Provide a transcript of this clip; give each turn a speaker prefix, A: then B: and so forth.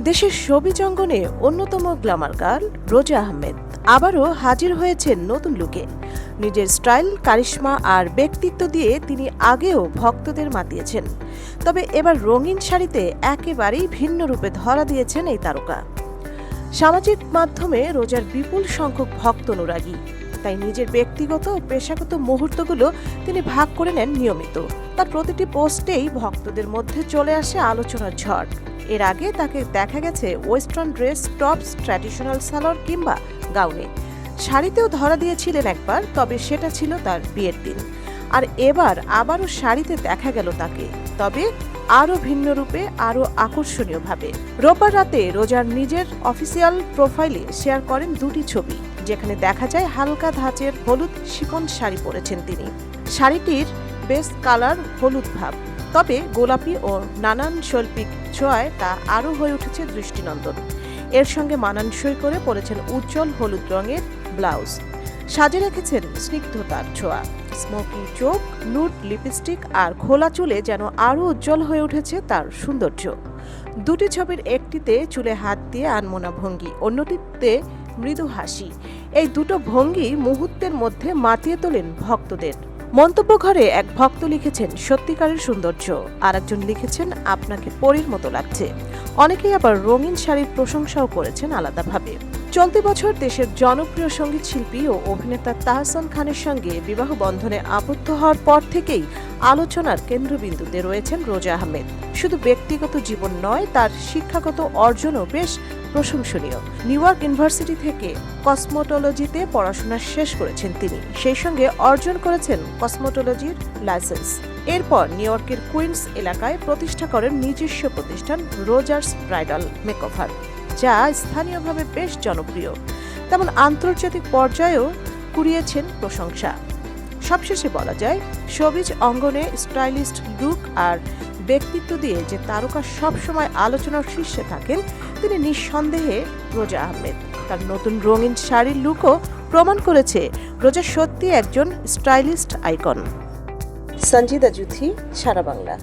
A: দেশের শোবিজ অঙ্গনে অন্যতম গ্ল্যামার গার্ল রোজা আহমেদ আবারও হাজির হয়েছেন নতুন লুকে। নিজের স্টাইল, কারিশমা আর ব্যক্তিত্ব দিয়ে তিনি আগেও ভক্তদের মাতিয়েছেন। তবে এবার রঙিন শাড়িতে একেবারেই ভিন্ন রূপে ধরা দিয়েছেন এই তারকা। সামাজিক মাধ্যমে রোজার বিপুল সংখ্যক ভক্ত অনুরাগী, তাই নিজের ব্যক্তিগত ও পেশাগত মুহূর্তগুলো তিনি ভাগ করে নেন নিয়মিত। তার প্রতিটি পোস্টেই ভক্তদের মধ্যে চলে আসে আলোচনার ঝড়। এর আগে তাকে দেখা গেছে western dress, tops, traditional salwar কিংবা গাউনে। শাড়িতেও ধরা দিয়েছিলেন একবার, তবে সেটা ছিল তার বিয়ের দিন। আর এবার আবারও শাড়িতে দেখা গেল তাকে, তবে আরও ভিন্ন রূপে, আরও আকর্ষণীয়ভাবে। রোববার রাতে রোজার নিজের অফিসিয়াল প্রোফাইলে শেয়ার করেন দুটি ছবি, যেখানে দেখা যায় হালকা ধাঁচের হলুদ শিফন শাড়ি পরেছেন তিনি। শাড়িটির বেস কালার হলুদ ভাব, তবে গোলাপি ও নানান শৈল্পিক ছোঁয়ায় তা আরও হয়ে উঠেছে দৃষ্টিনন্দন। এর সঙ্গে মানানসই করে পরেছেন উজ্জ্বল হলুদ রঙের ব্লাউজ। সাজে রেখেছেন স্নিগ্ধতার ছোঁয়া। স্মোকি চোখ, নুড লিপস্টিক আর খোলা চুলে যেন আরও উজ্জ্বল হয়ে উঠেছে তার সৌন্দর্য। দুটি ছবির একটিতে চুলে হাত দিয়ে আনমনা ভঙ্গি, অন্যটিতে মৃদু হাসি। এই দুটো ভঙ্গি মুহূর্তের মধ্যে মাতিয়ে তোলেন ভক্তদের। মন্তব্য ঘরে এক ভক্ত লিখেছেন, সত্যিকারের সৌন্দর্য। আর একজন লিখেছেন, আপনাকে পরীর মতো লাগছে। অনেকেই আবার রঙিন শাড়ির প্রশংসাও করেছেন আলাদাভাবে। চলতি বছর দেশের জনপ্রিয় সঙ্গীত শিল্পী ও অভিনেতা তাহসান খানের সঙ্গে বিবাহ বন্ধনে আবদ্ধ হওয়ার পর থেকেই আলোচনার কেন্দ্রবিন্দুতে রয়েছেন রোজা আহমেদ। শুধু ব্যক্তিগত জীবন নয়, তার শিক্ষাগত অর্জনও বেশ প্রশংসনীয়। নিউ ইয়র্ক ইউনিভার্সিটি থেকে কসমোটোলজিতে পড়াশোনা শেষ করেছেন তিনি। সেই সঙ্গে অর্জন করেছেন কসমোটোলজির লাইসেন্স। এরপর নিউ ইয়র্কের কুইন্স এলাকায় প্রতিষ্ঠা করেন নিজস্ব প্রতিষ্ঠান রোজার্স ব্রাইডাল মেকওভার, যা স্থানীয়ভাবে বেশ জনপ্রিয়, তেমন আন্তর্জাতিক পর্যায়েও কুড়িয়েছেন প্রশংসা। সবশেষে বলা যায়, শোবিজ অঙ্গনে স্টাইলিস্ট লুক আর ব্যক্তিত্ব দিয়ে যে তারকা সবসময় আলোচনার শীর্ষে থাকেন, তিনি নিঃসন্দেহে রোজা আহমেদ। তার নতুন রঙিন শাড়ির লুকও প্রমাণ করেছে রোজা সত্যি একজন স্টাইলিস্ট আইকন। সঞ্জিদা জুথি, সারা বাংলা।